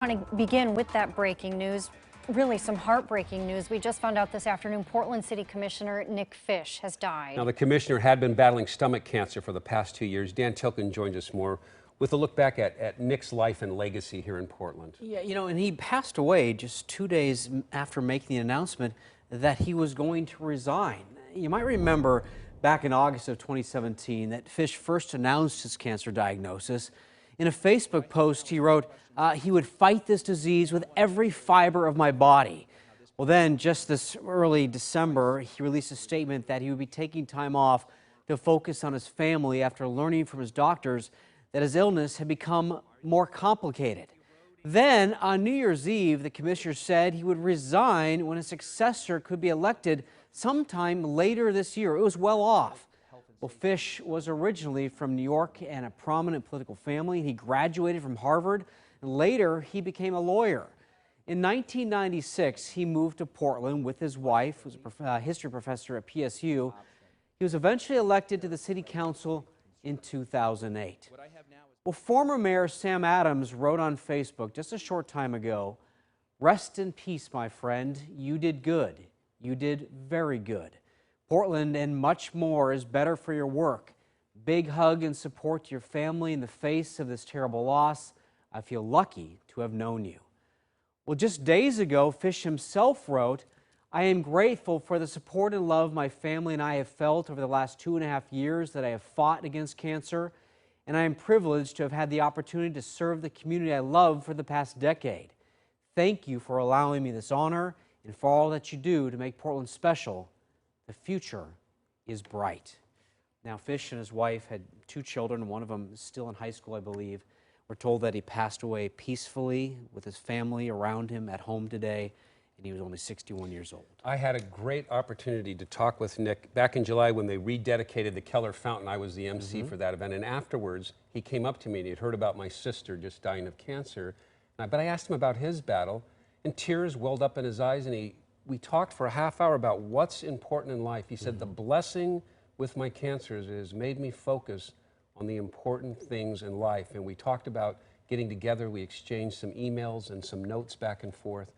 I want to begin with that breaking news, really some heartbreaking news. We just found out this afternoon Portland City Commissioner Nick Fish has died. Now, the commissioner had been battling stomach cancer for the past 2 years. Dan Tilkin joins us more with a look back at Nick's life and legacy here in Portland. Yeah, and he passed away just 2 days after making the announcement that he was going to resign. You might remember back in August of 2017 that Fish first announced his cancer diagnosis. In a Facebook post, he wrote, he would fight this disease with every fiber of my body. Well, then, just this early December, he released a statement that he would be taking time off to focus on his family after learning from his doctors that his illness had become more complicated. Then, on New Year's Eve, the commissioner said he would resign when a successor could be elected sometime later this year. It was well off. Well, Fish was originally from New York and a prominent political family. He graduated from Harvard, and later he became a lawyer. In 1996, he moved to Portland with his wife, who was a history professor at PSU. He was eventually elected to the city council in 2008. Well, former Mayor Sam Adams wrote on Facebook just a short time ago, "Rest in peace, my friend. You did good. You did very good. Portland and much more is better for your work. Big hug and support to your family in the face of this terrible loss. I feel lucky to have known you." Well, just days ago, Fish himself wrote, "I am grateful for the support and love my family and I have felt over the last 2.5 years that I have fought against cancer, and I am privileged to have had the opportunity to serve the community I love for the past decade. Thank you for allowing me this honor and for all that you do to make Portland special. The future is bright." Now, Fish and his wife had 2 children. One of them is still in high school, I believe. We're told that he passed away peacefully with his family around him at home today, and he was only 61 years old. I had a great opportunity to talk with Nick back in July when they rededicated the Keller Fountain. I was the MC for that event, and afterwards he came up to me and he had heard about my sister just dying of cancer. But I asked him about his battle, and tears welled up in his eyes, and we talked for a half hour about what's important in life. He said, "The blessing with my cancer is it has made me focus on the important things in life." And we talked about getting together. We exchanged some emails and some notes back and forth.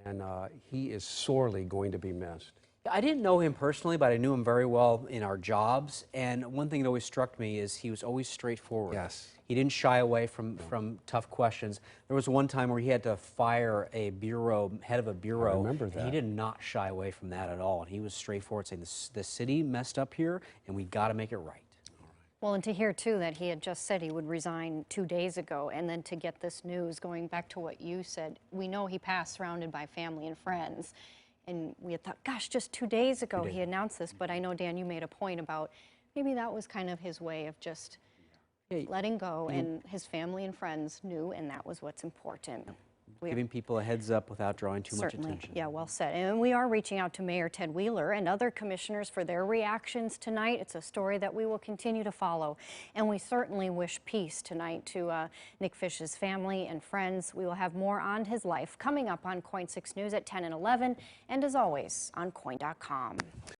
And he is sorely going to be missed. I didn't know him personally, but I knew him very well in our jobs. And one thing that always struck me is he was always straightforward. Yes. He didn't shy away from tough questions. There was one time where he had to fire a head of a bureau. I remember that. He did not shy away from that at all. And he was straightforward, saying the city messed up here, and we got to make it right. Well, and to hear, too, that he had just said he would resign 2 days ago, and then to get this news, going back to what you said, we know he passed surrounded by family and friends. And we had thought, gosh, just 2 days ago he announced this. But I know, Dan, you made a point about maybe that was kind of his way of just letting go, and his family and friends knew, and that was what's important. Giving people a heads up without drawing too much attention. Yeah, well said. And we are reaching out to Mayor Ted Wheeler and other commissioners for their reactions tonight. It's a story that we will continue to follow. And we certainly wish peace tonight to Nick Fish's family and friends. We will have more on his life coming up on KOIN 6 News at 10 and 11, and as always on KOIN.com.